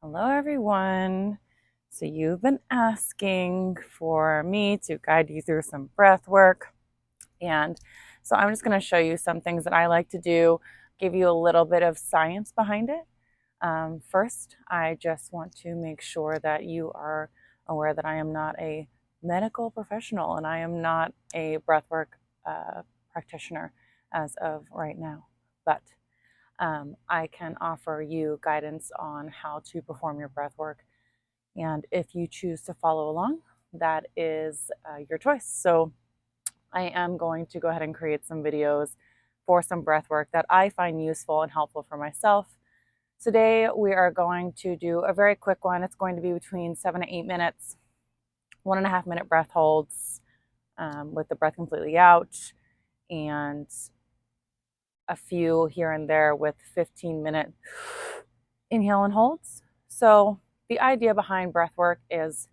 Hello, everyone. So you've been asking for me to guide you through some breath work. And so I'm just going to show you some things that I like to do, give you a little bit of science behind it. First, I just want to make sure that you are aware that I am not a medical professional and I am not a breathwork practitioner as of right now. But I can offer you guidance on how to perform your breath work. And if you choose to follow along, that is your choice. So I am going to go ahead and create some videos for some breath work that I find useful and helpful for myself. Today, we are going to do a very quick one. It's going to be between 7 to 8 minutes, 1.5 minute breath holds with the breath completely out, and a few here and there with 15-minute inhale and holds. So the idea behind breath work is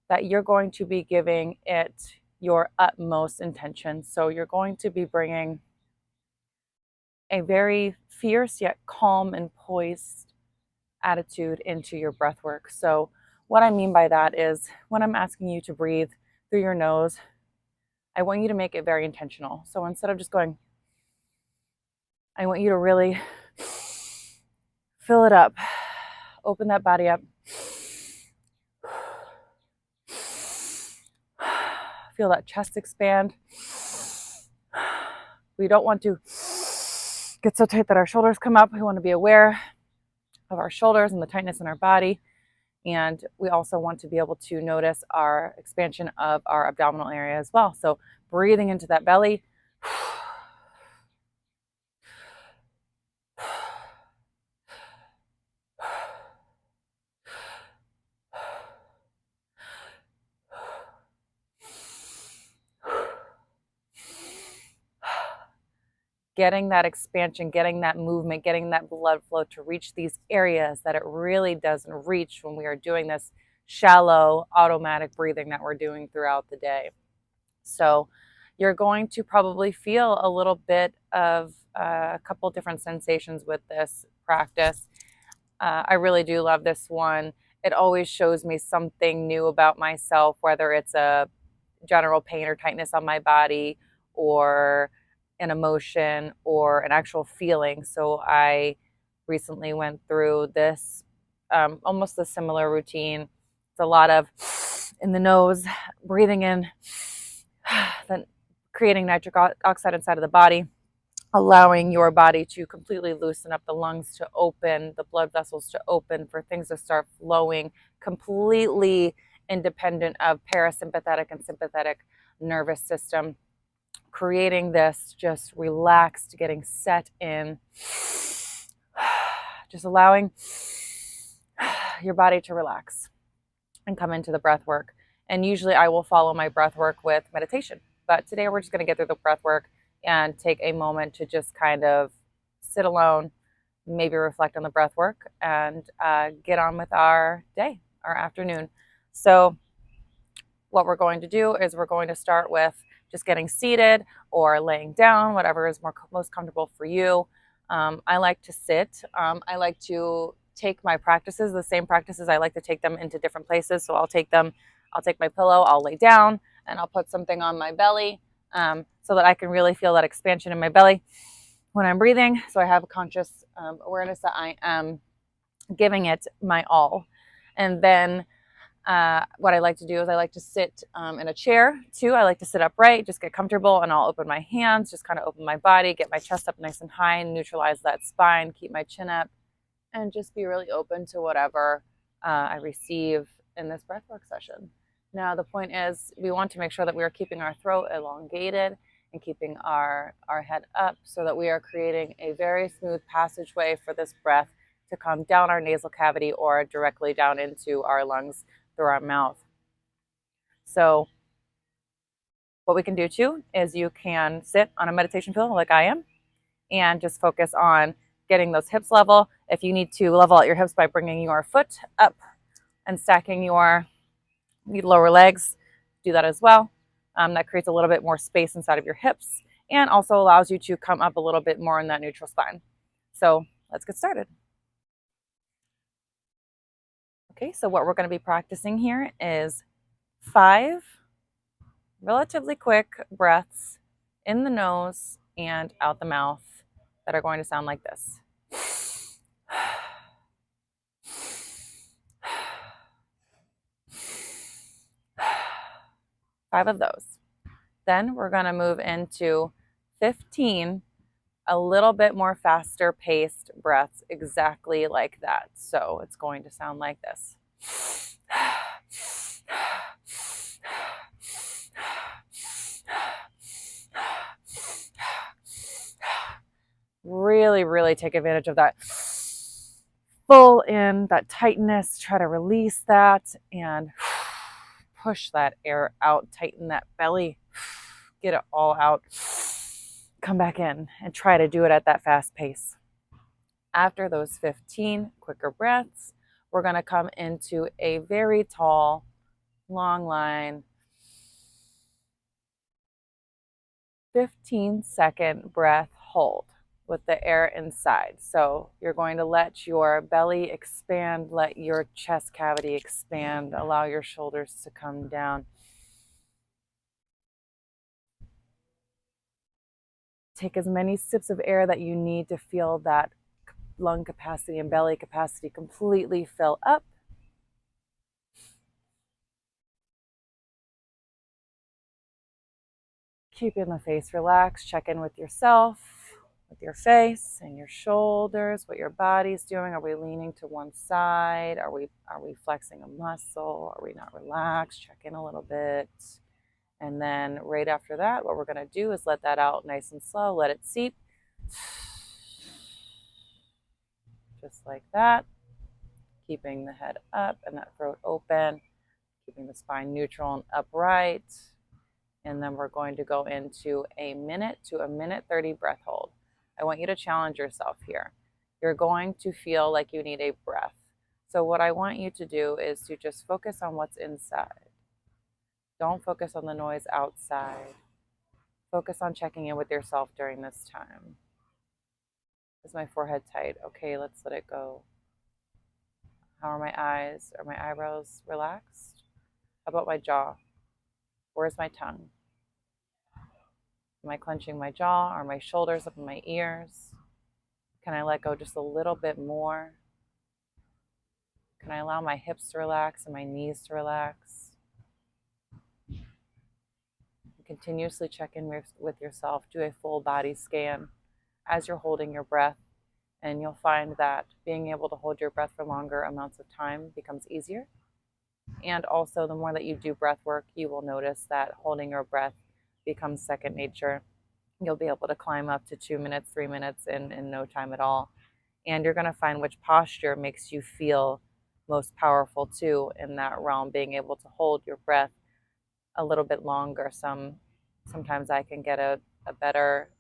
that you're going to be giving it your utmost intention. So you're going to be bringing a very fierce yet calm and poised attitude into your breath work. So what I mean by that is when I'm asking you to breathe through your nose, I want you to make it very intentional. So instead of just going, I want you to really fill it up, open that body up. Feel that chest expand. We don't want to get so tight that our shoulders come up. We want to be aware of our shoulders and the tightness in our body. And we also want to be able to notice our expansion of our abdominal area as well. So breathing into that belly. Getting that expansion, getting that movement, getting that blood flow to reach these areas that it really doesn't reach when we are doing this shallow automatic breathing that we're doing throughout the day. So you're going to probably feel a little bit of a couple different sensations with this practice. I really do love this one. It always shows me something new about myself, whether it's a general pain or tightness on my body or an emotion or an actual feeling. So I recently went through this almost a similar routine. It's a lot of in the nose, breathing in, then creating nitric oxide inside of the body, allowing your body to completely loosen up, the lungs to open, the blood vessels to open, for things to start flowing, completely independent of parasympathetic and sympathetic nervous system, creating this just relaxed, getting set in, just allowing your body to relax and come into the breath work. And usually I will follow my breath work with meditation. But today we're just going to get through the breath work and take a moment to just kind of sit alone, maybe reflect on the breath work, and get on with our day, our afternoon. So what we're going to do is we're going to start with just getting seated or laying down, whatever is most comfortable for you. I like to sit. I like to take my practices, the same practices, I like to take them into different places. So I'll take my pillow, I'll lay down, and I'll put something on my belly so that I can really feel that expansion in my belly when I'm breathing. So I have a conscious awareness that I am giving it my all. And then what I like to do is I like to sit in a chair too. I like to sit upright, just get comfortable, and I'll open my hands, just kind of open my body, get my chest up nice and high, and neutralize that spine, keep my chin up, and just be really open to whatever I receive in this breathwork session. Now, the point is we want to make sure that we are keeping our throat elongated and keeping our head up so that we are creating a very smooth passageway for this breath to come down our nasal cavity or directly down into our lungs through our mouth. So what we can do too is you can sit on a meditation pillow like I am and just focus on getting those hips level. If you need to level out your hips by bringing your foot up and stacking your lower legs, do that as well. That creates a little bit more space inside of your hips and also allows you to come up a little bit more in that neutral spine. So let's get started. Okay, so what we're going to be practicing here is 5 relatively quick breaths in the nose and out the mouth that are going to sound like this. 5 of those. Then we're going to move into 15 a little bit more faster paced breaths, exactly like that. So it's going to sound like this. Really, really take advantage of that full in, that tightness. Try to release that and push that air out. Tighten that belly. Get it all out. Come back in and try to do it at that fast pace. After those 15 quicker breaths, we're going to come into a very tall, long line, 15-second breath hold with the air inside. So you're going to let your belly expand, let your chest cavity expand, allow your shoulders to come down. Take as many sips of air that you need to feel that lung capacity and belly capacity completely fill up. Keeping the face relaxed. Check in with yourself, with your face and your shoulders, what your body's doing. Are we leaning to one side? Are we flexing a muscle? Are we not relaxed? Check in a little bit. And then right after that, what we're going to do is let that out nice and slow. Let it seep. Just like that. Keeping the head up and that throat open. Keeping the spine neutral and upright. And then we're going to go into a minute to a minute 30 breath hold. I want you to challenge yourself here. You're going to feel like you need a breath. So what I want you to do is to just focus on what's inside. Don't focus on the noise outside. Focus on checking in with yourself during this time. Is my forehead tight? Okay, let's let it go. How are my eyes? Are my eyebrows relaxed? How about my jaw? Where's my tongue? Am I clenching my jaw? Are my shoulders up in my ears? Can I let go just a little bit more? Can I allow my hips to relax and my knees to relax? Continuously check in with yourself. Do a full body scan as you're holding your breath, and you'll find that being able to hold your breath for longer amounts of time becomes easier. And also, the more that you do breath work, you will notice that holding your breath becomes second nature. You'll be able to climb up to 2 minutes, 3 minutes in no time at all. And you're going to find which posture makes you feel most powerful too in that realm, being able to hold your breath a little bit longer. Sometimes I can get a better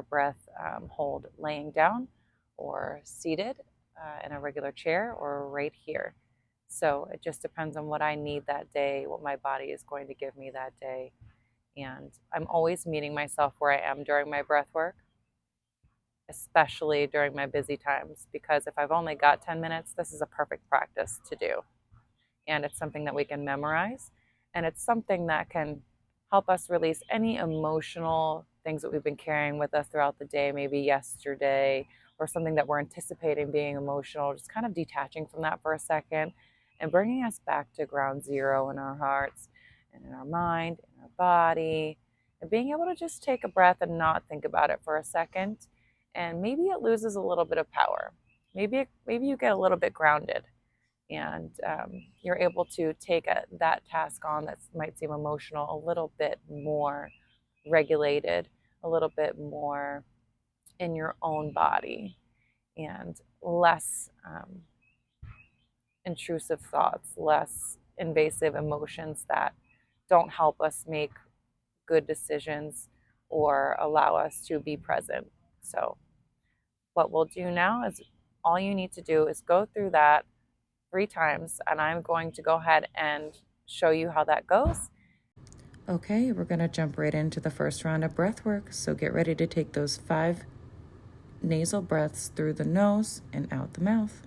breath hold laying down or seated in a regular chair or right here. So it just depends on what I need that day, what my body is going to give me that day. And I'm always meeting myself where I am during my breath work, especially during my busy times, because if I've only got 10 minutes, this is a perfect practice to do. And it's something that we can memorize, and it's something that can help us release any emotional things that we've been carrying with us throughout the day, maybe yesterday, or something that we're anticipating being emotional, just kind of detaching from that for a second and bringing us back to ground zero in our hearts and in our mind, in our body, and being able to just take a breath and not think about it for a second. And maybe it loses a little bit of power. Maybe you get a little bit grounded, and you're able to take that task on that might seem emotional a little bit more regulated, a little bit more in your own body, and less intrusive thoughts, less invasive emotions that don't help us make good decisions or allow us to be present. So what we'll do now is all you need to do is go through that 3 times, and I'm going to go ahead and show you how that goes. Okay, we're going to jump right into the first round of breath work. So get ready to take those 5 nasal breaths through the nose and out the mouth.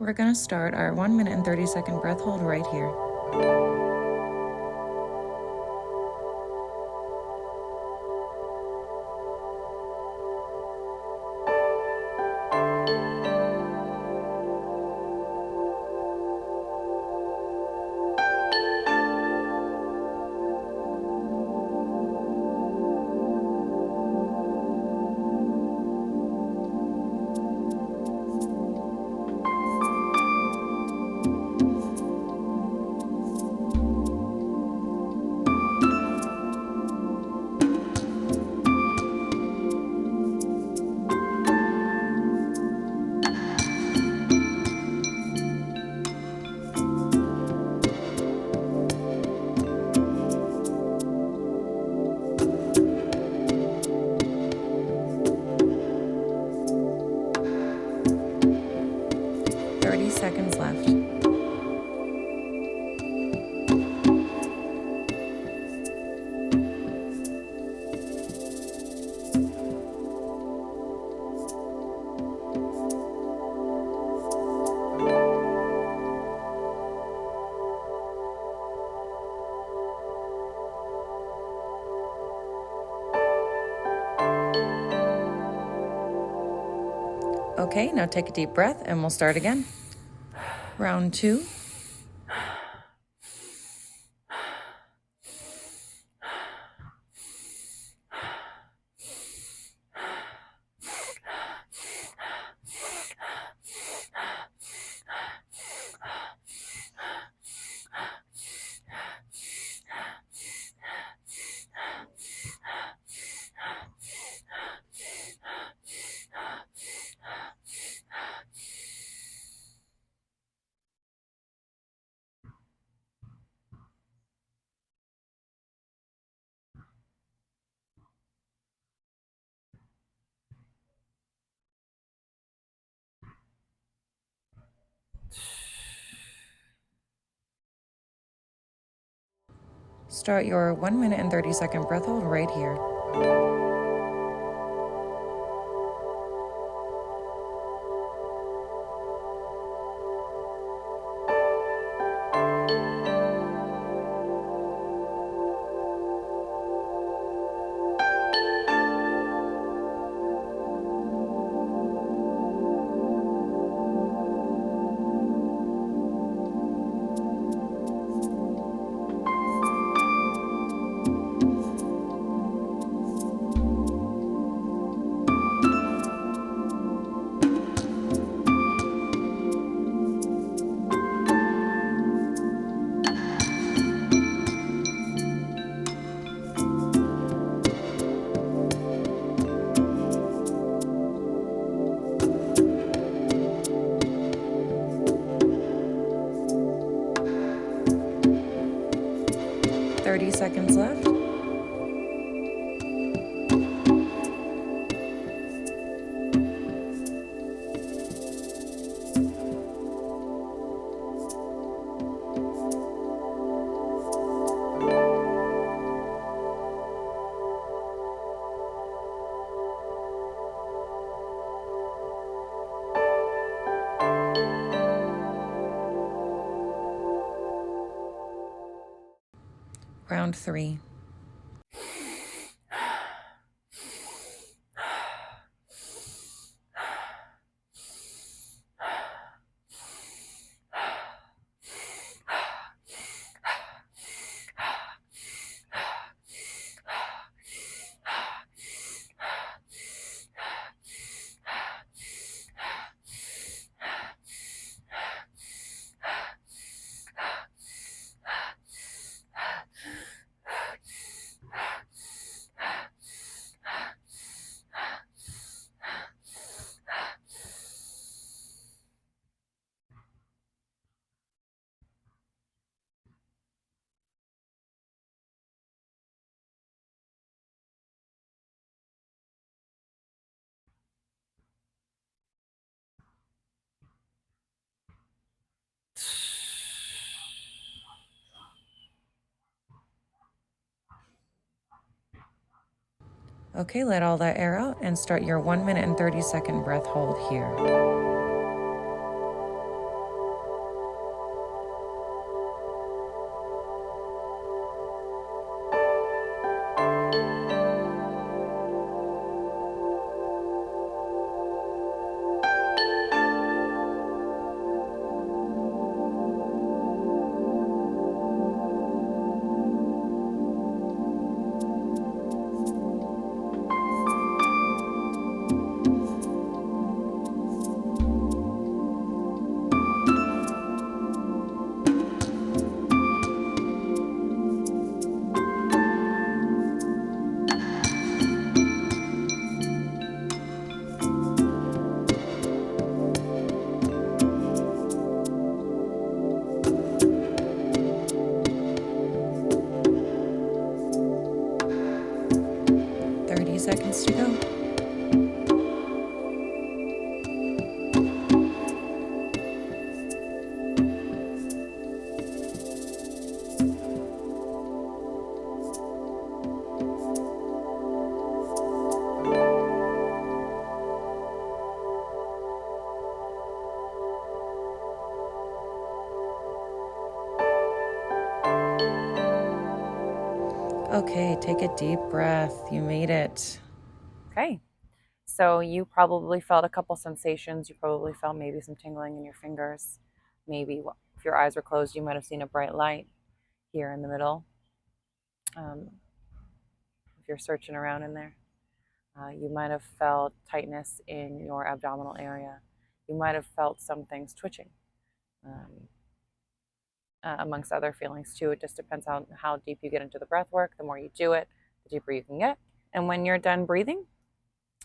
We're going to start our 1 minute and 30-second breath hold right here. Seconds left. Okay, now take a deep breath and we'll start again. Round 2. Start your 1 minute and 30-second breath hold right here. Seconds left. Round 3. Okay, let all that air out and start your 1 minute and 30-second breath hold here. go. Okay, take a deep breath. You made it. Okay. So you probably felt a couple sensations. You probably felt maybe some tingling in your fingers. Maybe if your eyes were closed, you might have seen a bright light here in the middle. If you're searching around in there, you might have felt tightness in your abdominal area. You might have felt some things twitching, um, amongst other feelings too. It just depends on how deep you get into the breath work. The more you do it, the deeper you can get. And when you're done breathing,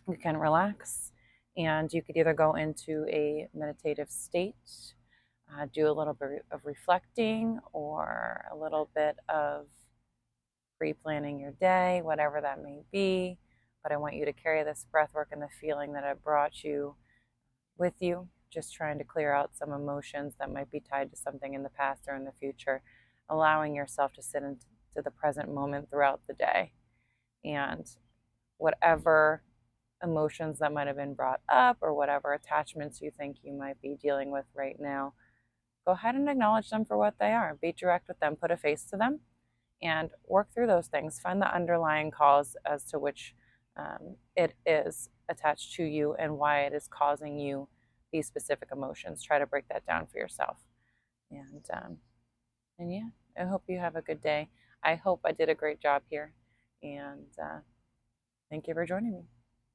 you can relax, and you could either go into a meditative state, do a little bit of reflecting, or a little bit of pre-planning your day, whatever that may be. But I want you to carry this breath work and the feeling that it brought you with you, just trying to clear out some emotions that might be tied to something in the past or in the future, allowing yourself to sit into the present moment throughout the day. And whatever emotions that might have been brought up or whatever attachments you think you might be dealing with right now, go ahead and acknowledge them for what they are. Be direct with them, put a face to them, and work through those things. Find the underlying cause as to which it is attached to you and why it is causing you these specific emotions. Try to break that down for yourself. And yeah, I hope you have a good day. I hope I did a great job here. And thank you for joining me.